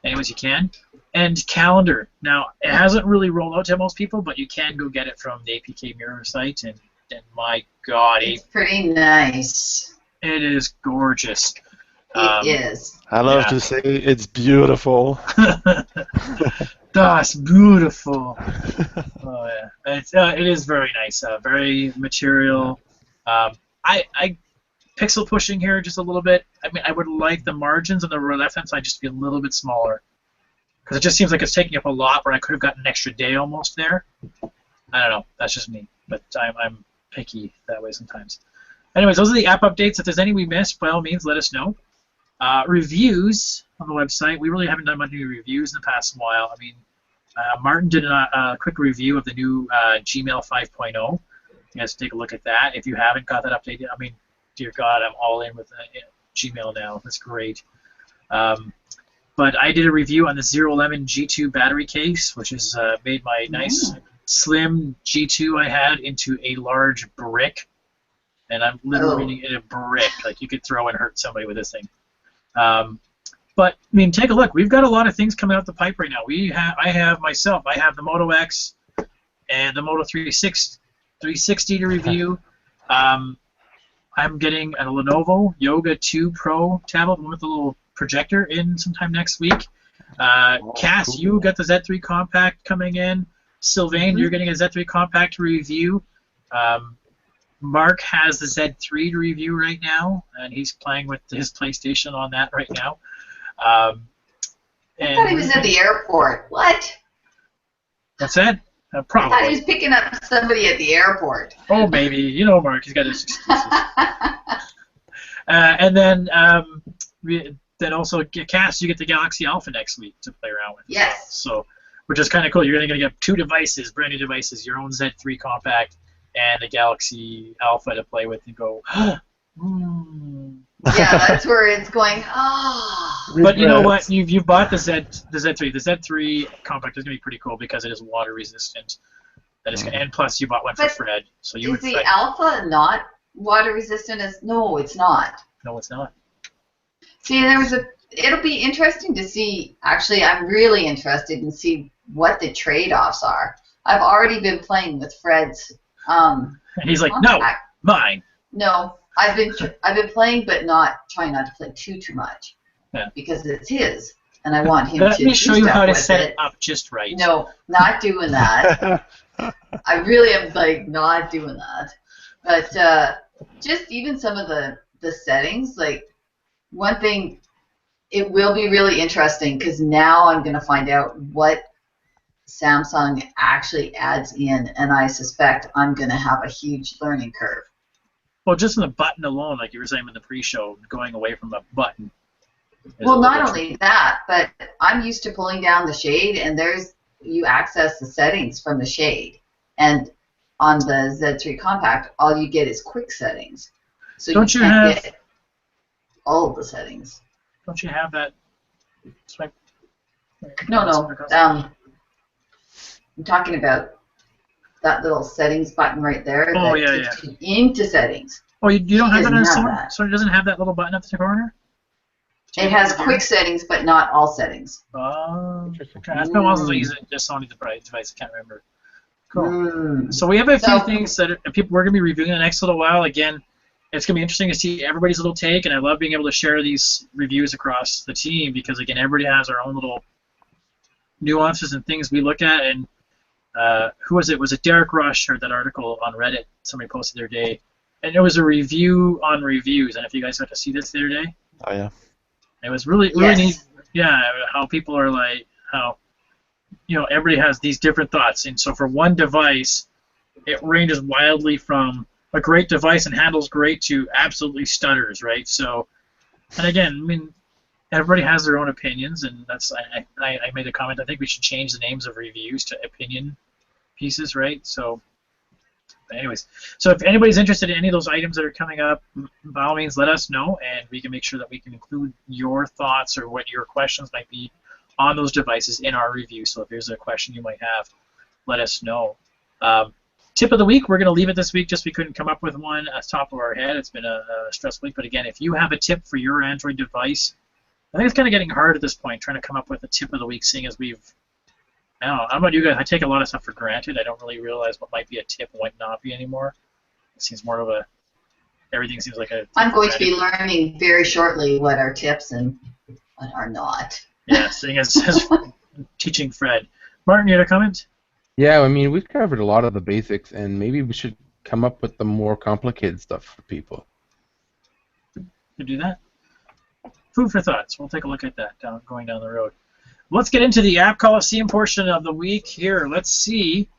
anyways, you can. And calendar. Now, it hasn't really rolled out to most people, but you can go get it from the APK Mirror site, and my God, It's pretty nice. it is gorgeous. It is. I love to say it's beautiful. That's beautiful. Oh yeah, it is very nice. Very material. I pixel pushing here just a little bit. I mean, I would like the margins on the left-hand side just to be a little bit smaller, because it just seems like it's taking up a lot where I could have gotten an extra day almost there. I don't know. That's just me, but I'm picky that way sometimes. Anyways, those are the app updates. If there's any we missed, by all means, let us know. Reviews on the website. We really haven't done much new reviews in the past while. I mean, Martin did a quick review of the new Gmail 5.0. You guys take a look at that. If you haven't got that updated, I mean, dear God, I'm all in with Gmail now. That's great. But I did a review on the 011 G2 battery case, which has made my nice slim G2 I had into a large brick. And I'm literally meaning in a brick. Like, you could throw and hurt somebody with this thing. But, I mean, take a look. We've got a lot of things coming out the pipe right now. I have the Moto X and the Moto 360 to review. I'm getting a Lenovo Yoga 2 Pro tablet with a little projector in sometime next week. Cass, cool. You got the Z3 Compact coming in. Sylvain, you're getting a Z3 Compact to review. Mark has the Z3 to review right now, and he's playing with his PlayStation on that right now. I thought he was at the airport. What? What's that? Probably. I thought he was picking up somebody at the airport. Oh, maybe. You know Mark. He's got his excuses. And then also, Cass, you get the Galaxy Alpha next week to play around with. Yes. So, which is kind of cool. You're going to get two devices, brand new devices, your own Z3 Compact and the Galaxy Alpha to play with and go, Yeah, that's where it's going, But you know what? You've bought the Z3. The Z3 Compact is going to be pretty cool because it is water resistant. And plus, you bought one for Fred. So you is the Alpha not water resistant? No, it's not. No, it's not. See, it'll be interesting to see. Actually, I'm really interested in see what the trade-offs are. I've already been playing with Fred's. And he's like, no, mine. No, I've been playing, but trying not to play too much. Yeah. Because it's his, and I want him Let to. me show you how to set it up just right. No, not doing that. I really am not doing that. But just even some of the settings, like one thing, it will be really interesting because now I'm going to find out what Samsung actually adds in, and I suspect I'm going to have a huge learning curve. Well, just in the button alone, like you were saying in the pre-show, going away from a button. Well, not only that, but I'm used to pulling down the shade, and you access the settings from the shade. And on the Z3 Compact, all you get is quick settings. So you can't get all of the settings. Don't you have that? No. I'm talking about that little settings button right there. Oh, that takes you into settings. Oh, you don't have that on Sony? Sony doesn't have that little button up the corner? It has quick settings, but not all settings. Oh, okay. It's been a while since I used just Sony device. I can't remember. Cool. So we have a few things that we're going to be reviewing in the next little while. Again, it's going to be interesting to see everybody's little take, and I love being able to share these reviews across the team because, again, everybody has our own little nuances and things we look at. And who was it? Was it Derek Rush or that article on Reddit somebody posted the other day? And it was a review on reviews. And if you guys got to see this the other day. Oh, yeah. It was really neat. Yeah, how people are like, how, everybody has these different thoughts. And so for one device, it ranges wildly from a great device and handles great to absolutely stutters, right? So, and again, I mean, everybody has their own opinions, and that's I made a comment. I think we should change the names of reviews to opinion pieces, right? So, anyways, so if anybody's interested in any of those items that are coming up, by all means, let us know, and we can make sure that we can include your thoughts or what your questions might be on those devices in our review. So if there's a question you might have, let us know. Tip of the week, we're going to leave it this week just we couldn't come up with one at the top of our head. It's been a stressful week. But again, if you have a tip for your Android device, I think it's kind of getting hard at this point trying to come up with a tip of the week, seeing as I don't know about you guys, I take a lot of stuff for granted. I don't really realize what might be a tip and what not be anymore. It seems more of everything seems like a... I'm going to be learning very shortly what are tips and what are not. Yeah, seeing as teaching Fred. Martin, you had a comment? Yeah, I mean, we've covered a lot of the basics, and maybe we should come up with the more complicated stuff for people. Could do that. Food for thoughts. We'll take a look at that going down the road. Let's get into the App Coliseum portion of the week here. Let's see.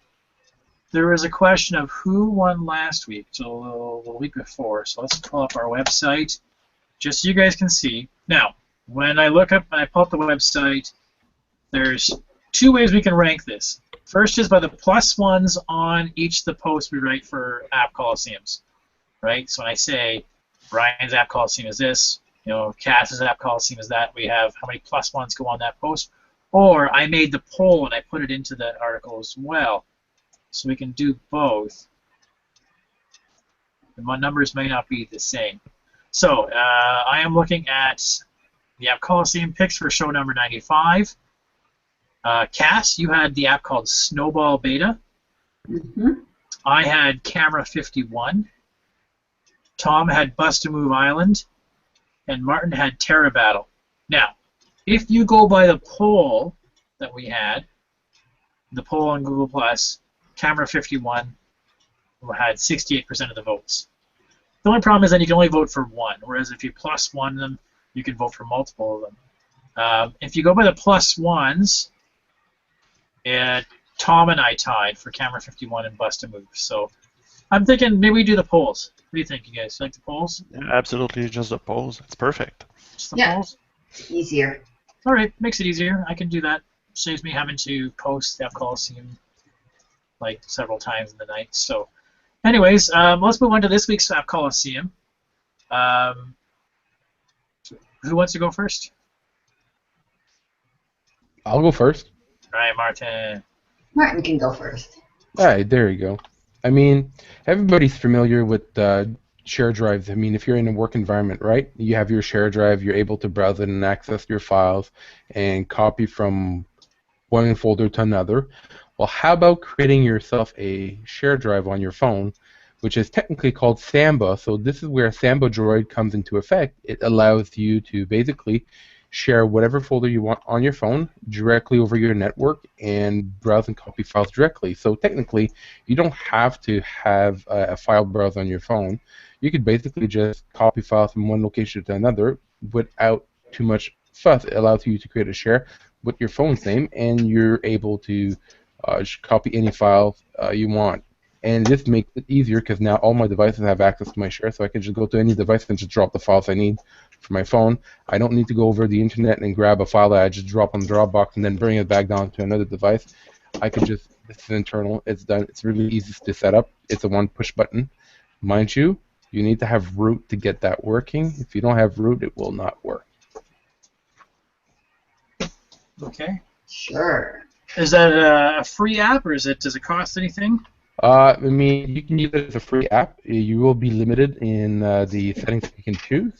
There was a question of who won last week, so the week before. So let's pull up our website just so you guys can see. Now, when I pull up the website, there's two ways we can rank this. First is by the +1s on each of the posts we write for App Coliseums, right? So when I say Brian's App Coliseum is this, Cass's App Coliseum is that, we have how many +1s go on that post. Or I made the poll and I put it into the article as well. So we can do both. The numbers may not be the same. So I am looking at the App Coliseum picks for show number 95. Cass, you had the app called Snowball Beta. Mm-hmm. I had Camera 51. Tom had Bust-A-Move Island. And Martin had Terra Battle. Now, if you go by the poll that we had, the poll on Google+, Camera 51 had 68% of the votes. The only problem is that you can only vote for one, whereas if you +1 them, you can vote for multiple of them. If you go by the +1s, Tom and I tied for Camera 51 and Bust-A-Move. So I'm thinking maybe we do the polls. What do you think, you guys? Like the polls? Yeah, absolutely, just the polls. It's perfect. Just the Yeah. polls? Easier. All right, makes it easier. I can do that. Saves me having to post the App Coliseum like several times in the night. So, anyways, let's move on to this week's App Coliseum. Who wants to go first? I'll go first. All right, Martin. Martin can go first. All right, there you go. I mean, everybody's familiar with share drives. I mean, if you're in a work environment, right, you have your share drive, you're able to browse it and access your files and copy from one folder to another. Well, how about creating yourself a share drive on your phone, which is technically called Samba. So this is where Samba Droid comes into effect. It allows you to basically share whatever folder you want on your phone directly over your network and browse and copy files directly. So technically, you don't have to have a file browser on your phone. You could basically just copy files from one location to another without too much fuss. It allows you to create a share with your phone's name, and you're able to copy any file you want. And this makes it easier because now all my devices have access to my share, so I can just go to any device and just drop the files I need for my phone. I don't need to go over the internet and grab a file that I just drop on Dropbox and then bring it back down to another device. I can just, this is internal, it's done. It's really easy to set up. It's a one push button. Mind you, you need to have root to get that working. If you don't have root, it will not work. Okay. Sure. Is that a free app, or does it cost anything? I mean, you can use it as a free app. You will be limited in the settings you can choose.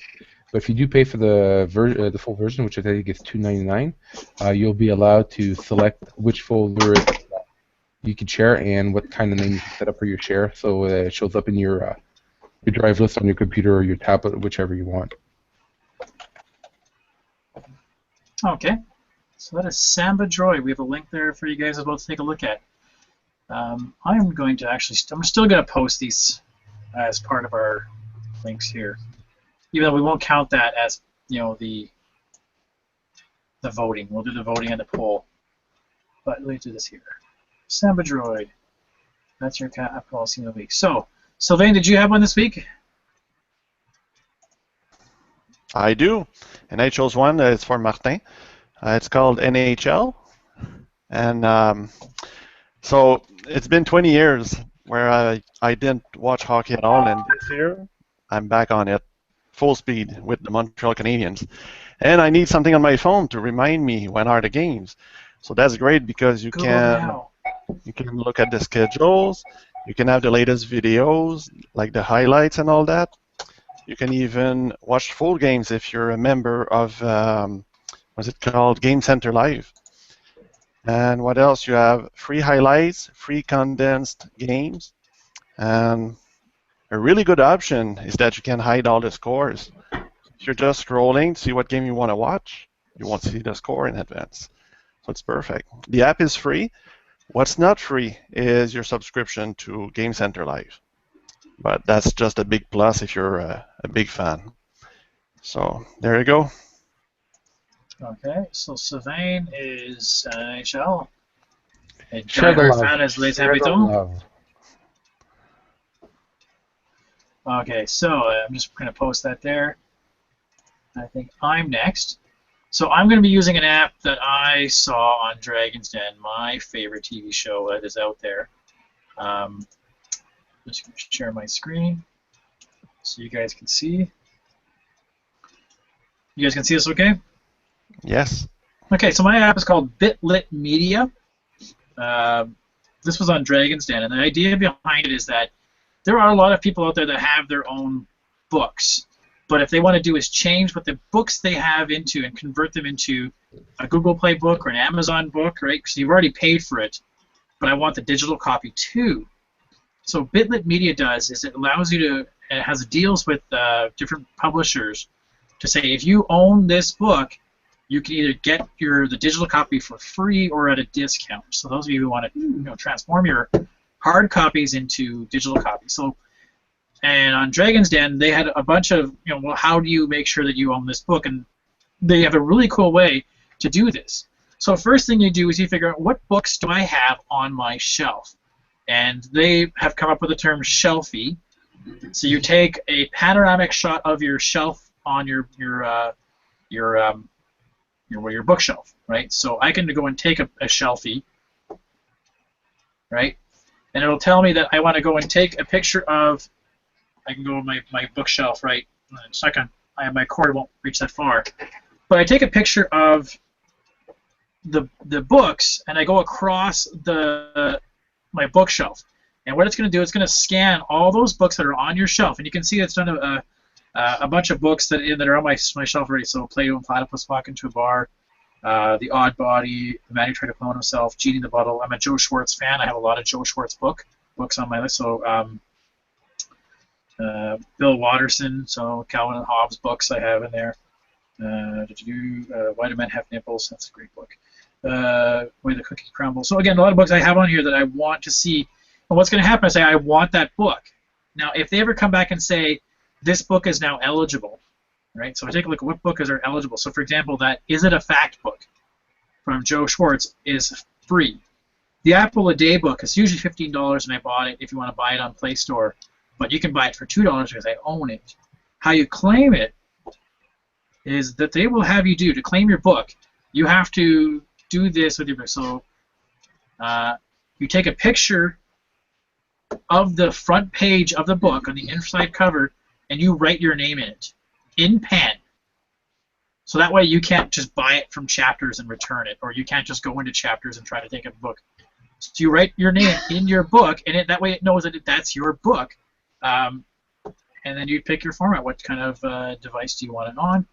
But if you do pay for the full version, which I think is $2.99, you'll be allowed to select which folder you can share and what kind of name you can set up for your share, so it shows up in your drive list on your computer or your tablet, whichever you want. Okay. So that is Samba Droid. We have a link there for you guys as well to take a look at. I'm going to actually, I'm still going to post these as part of our links here, even though we won't count that as, the voting. We'll do the voting and the poll. But let me do this here. Samba Droid. That's your App Coliseum of the week. So, Sylvain, did you have one this week? I do, and I chose one. It's for Martin. It's called NHL, and so it's been 20 years where I didn't watch hockey at all, and this year I'm back on it full speed with the Montreal Canadiens. and I need something on my phone to remind me when are the games. So that's great because you Google can now. look at the schedules, you can have the latest videos, like the highlights and all that. You can even watch full games if you're a member of, what's it called, Game Center Live. And what else? You have free highlights, free condensed games, and a really good option is that you can hide all the scores. If you're just scrolling to see what game you want to watch, you won't see the score in advance. So it's perfect. The app is free. What's not free is your subscription to Game Center Live. But that's just a big plus if you're a big fan. So there you go. Okay, so Sylvain is NHL. Et Share the diehard love. fan is Les Share the Habitants. love. Okay, so I'm just going to post that there. I think I'm next. So I'm going to be using an app that I saw on Dragon's Den, my favorite TV show that is out there. Just going to share my screen so you guys can see. You guys can see this okay? Yes. Okay, so my app is called BitLit Media. This was on Dragon's Den, and the idea behind it is that there are a lot of people out there that have their own books, but if they want to do is change what the books they have into and convert them into a Google Play book or an Amazon book, right? Because you've already paid for it, but I want the digital copy too. So BitLit Media does is it allows you to, it has deals with different publishers to say if you own this book, you can either get the digital copy for free or at a discount. So those of you who want to transform your hard copies into digital copies. So, and on Dragon's Den, they had a bunch of, well, how do you make sure that you own this book? And they have a really cool way to do this. So first thing you do is you figure out what books do I have on my shelf. And they have come up with the term shelfie. So you take a panoramic shot of your shelf on your bookshelf, right? So I can go and take a shelfie, right? And it'll tell me that I want to go and take a picture of, I can go on my bookshelf, right? It's not gonna, my cord won't reach that far. But I take a picture of the books and I go across my bookshelf. And what it's going to do, it's going to scan all those books that are on your shelf. And you can see it's done a bunch of books that are on my shelf already. So Plato and Platypus Walk into a Bar, The Odd Body, The Man Who Tried to Clone Himself, Genie in the Bottle. I'm a Joe Schwartz fan. I have a lot of Joe Schwartz books on my list. So Bill Watterson, so Calvin and Hobbes books I have in there. Why Do Men Have Nipples? That's a great book. Way the Cookie Crumbles. So again, a lot of books I have on here that I want to see. And what's going to happen is I want that book. Now, if they ever come back and say, this book is now eligible, right? So I take a look at what book are eligible. So for example, that Is It a Fact book from Joe Schwartz is free. The Apple a Day book is usually $15 and I bought it if you want to buy it on Play Store, but you can buy it for $2 because I own it. How you claim it is that they will have you to claim your book, you have to do this with your book. So you take a picture of the front page of the book on the inside cover and you write your name in it, in pen. So that way you can't just buy it from Chapters and return it, or you can't just go into Chapters and try to take a book. So you write your name in your book, and that way it knows that that's your book. And then you pick your format. What kind of device do you want it on?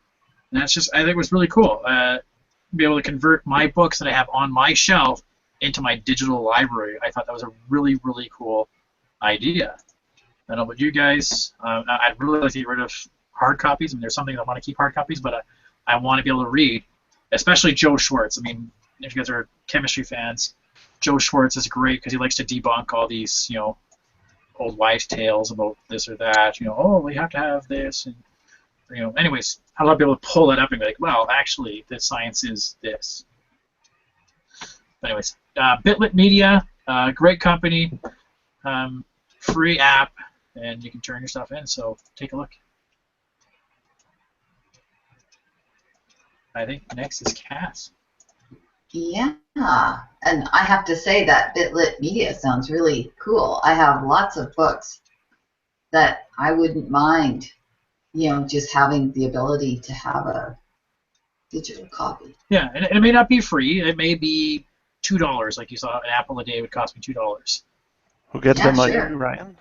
And that's just, I think it was really cool. Be able to convert my books that I have on my shelf into my digital library. I thought that was a really, really cool idea. I don't know about you guys. I'd really like to get rid of hard copies. I mean, there's something I want to keep hard copies, but I want to be able to read, especially Joe Schwartz. I mean, if you guys are chemistry fans, Joe Schwartz is great because he likes to debunk all these, old wives' tales about this or that. Oh, we have to have this, and anyways, I love to be able to pull it up and be like, well, actually, the science is this. But anyways, BitLit Media, great company, free app, and you can turn your stuff in. So take a look. I think next is Cass. Yeah, and I have to say that BitLit Media sounds really cool. I have lots of books that I wouldn't mind, just having the ability to have a digital copy. Yeah, and it may not be free. It may be $2, like you saw. An apple a day would cost me $2. Who gets Yeah, them on sure. you, Ryan?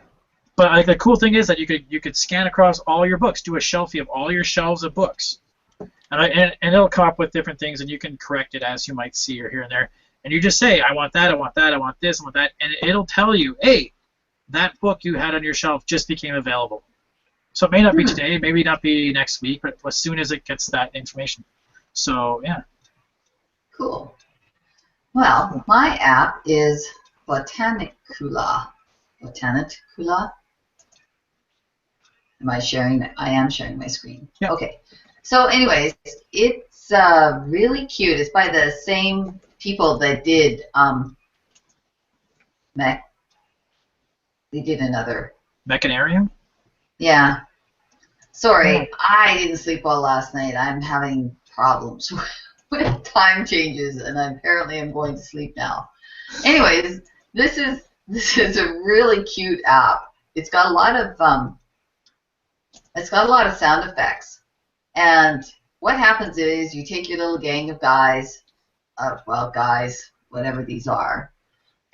But like the cool thing is that you could scan across all your books, do a shelfie of all your shelves of books, and it'll come up with different things, and you can correct it as you might see or here and there. And you just say, I want that, I want that, I want this, I want that, and it'll tell you, hey, that book you had on your shelf just became available. So it may not be today, maybe not be next week, but as soon as it gets that information. So yeah. Cool. Well, my app is Botanicula. Botanicula. Am I sharing? I am sharing my screen. Yeah. Okay. So, anyways, it's really cute. It's by the same people that did Mech. They did another. Mechanarium? Yeah. Sorry, Yeah. I didn't sleep well last night. I'm having problems with time changes, and apparently I'm going to sleep now. Anyways, this is a really cute app. It's got a lot of sound effects. And what happens is you take your little gang of guys, guys, whatever these are,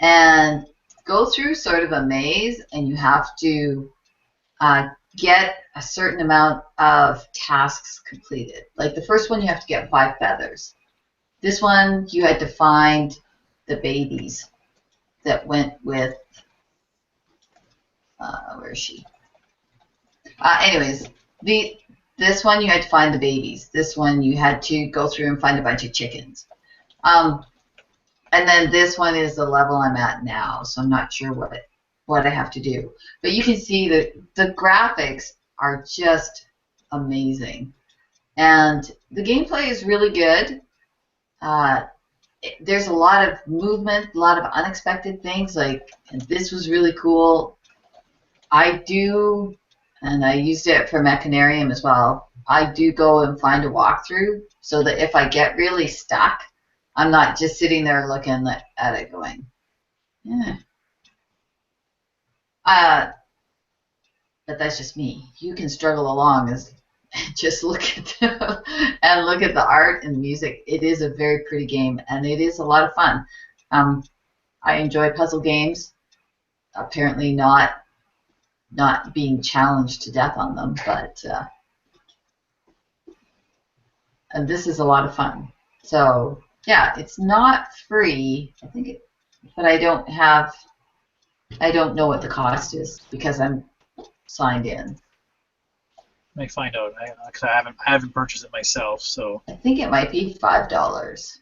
and go through sort of a maze, and you have to get a certain amount of tasks completed. Like the first one, you have to get 5 feathers. This one, you had to find the babies that went with, where is she? Anyways, this one you had to find the babies. This one you had to go through and find a bunch of chickens. And then this one is the level I'm at now, so I'm not sure what I have to do. But you can see that the graphics are just amazing. And the gameplay is really good. There's a lot of movement, a lot of unexpected things. Like, and this was really cool. I do, and I used it for Mechanarium as well, I do go and find a walkthrough so that if I get really stuck, I'm not just sitting there looking at it going, yeah. But that's just me. You can struggle along as just look at the art and the music. It is a very pretty game, and it is a lot of fun. I enjoy puzzle games. Apparently not being challenged to death on them, but and this is a lot of fun. So yeah, it's not free. I think it, but I don't know what the cost is because I'm signed in. Let me find out, because I haven't purchased it myself. So. I think it might be $5.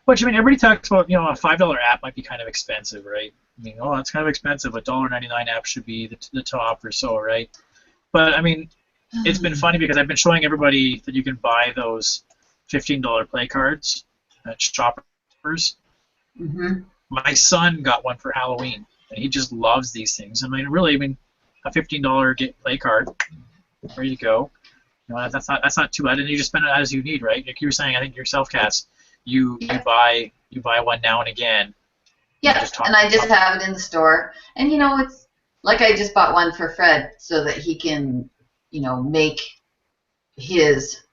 Which, I mean, everybody talks about, a $5 app might be kind of expensive, right? I mean, oh, that's kind of expensive. A $1.99 app should be the top or so, right? But I mean, it's been funny because I've been showing everybody that you can buy those $15 play cards at Shoppers. Mm-hmm. My son got one for Halloween, and he just loves these things. I mean, really, a $15 play card, ready to go. That's not too bad, and you just spend it as you need, right? Like you were saying, I think yourself, Cass, you buy one now and again. Yeah, and I just have it in the store, and it's like I just bought one for Fred so that he can, make his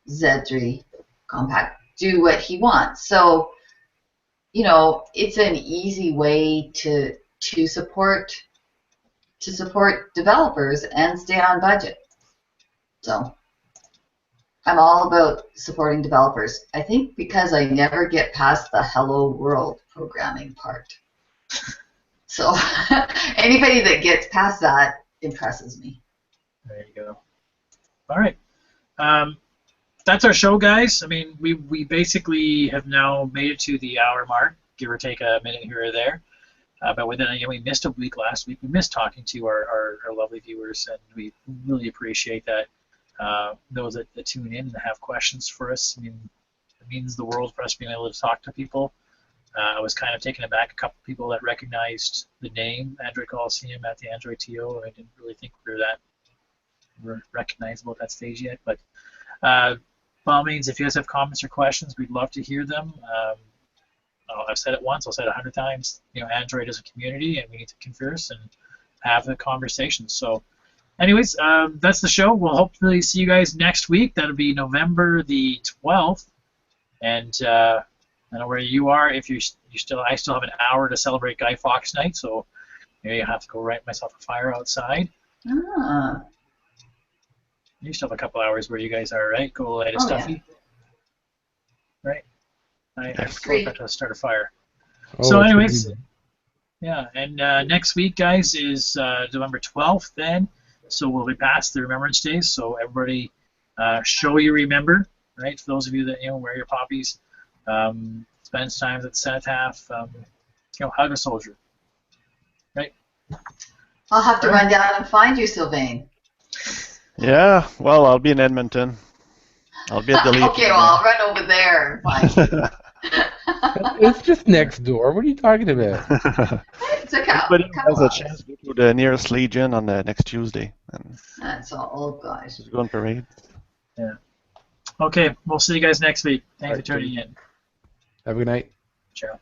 Z3 compact do what he wants. So, it's an easy way to support developers and stay on budget. So I'm all about supporting developers. I think because I never get past the hello world programming part. So anybody that gets past that impresses me. There you go. All right. That's our show, guys. I mean, we basically have now made it to the hour mark, give or take a minute here or there. But within, we missed a week last week. We missed talking to our lovely viewers, and we really appreciate that. Those that tune in and have questions for us. I mean, it means the world for us being able to talk to people. I was kind of taken aback, a couple of people that recognized the name Android Coliseum at the Android TO. I didn't really think we were recognizable at that stage yet. But by all means, if you guys have comments or questions, we'd love to hear them. I've said it once, I'll say it 100 times. Android is a community, and we need to converse and have a conversation. So anyways, that's the show. We'll hopefully see you guys next week. That'll be November the 12th. And I don't know where you are. If I still have an hour to celebrate Guy Fawkes Night, so maybe I have to go write myself a fire outside. Ah. You still have a couple hours where you guys are, right? Go light a Oh, stuffy. Right? I forgot to start a fire. Oh, So it's anyways, gonna yeah, and next week, guys, is November 12th then. So we'll be past the Remembrance Days. So everybody show you remember, right? For those of you that, wear your poppies, spend time at the cenotaph, hug a soldier, right? I'll have to run down and find you, Sylvain. Yeah, well, I'll be in Edmonton. I'll be at the Legion. Okay, well, I'll run over there and find you. It's just next door. What are you talking about? It's a Everybody couple has a hours. chance to go to the nearest Legion on the next Tuesday and That's all, guys. go on parade. Yeah. Okay, we'll see you guys next week. Thanks for tuning in. Have a good night. Ciao.